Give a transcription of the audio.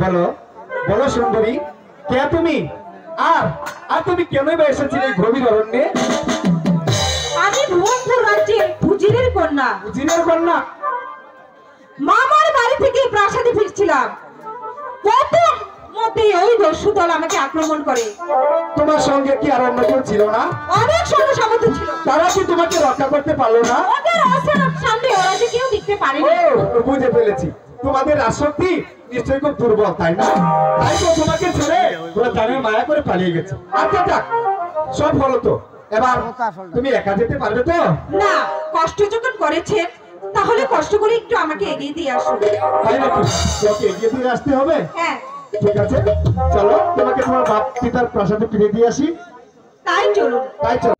বলো বলো সুন্দরী, কে তুমি? আর আর তুমি কেন এসেছিলে গভীর অরণ্যে? আমি ভুবনপুর রাজ্যের উজিরের কন্যা। উজিরের কন্যা? মামার বাড়ি থেকে প্রাসাদে ফিরছিলাম, প্রথম মতে ওই দস্যু দল আমাকে আক্রমণ করে। তোমার সঙ্গে কি আর অন্য কেউ ছিল না? অনেক সঙ্গে সামর্থ্য ছিল। তারা কি তোমাকে রক্ষা করতে পারলো না? ওদের আসার সামনে ওরা যে কেউ দেখতে পারেনি। ও, বুঝে ফেলেছি, তোমাদের আসক্তি নিশ্চয়ই খুব দুর্বল, তাই না? তাই তো তোমাকে ছেড়ে ওরা জানের মায়া করে পালিয়ে গেছে। আচ্ছা যাক, সব হলো তো, এবার তুমি একা যেতে পারবে তো? না, কষ্ট যখন করেছেন তাহলে কষ্ট করে একটু আমাকে এগিয়ে দিয়ে আসুন। তাই নাকি? তোকে এগিয়ে দিয়ে আসতে হবে? হ্যাঁ। ঠিক আছে, চলো তোমাকে তোমার বাপ পিতার প্রাসাদে ফিরে দিয়ে আসি। তাই চলুন। তাই চলো।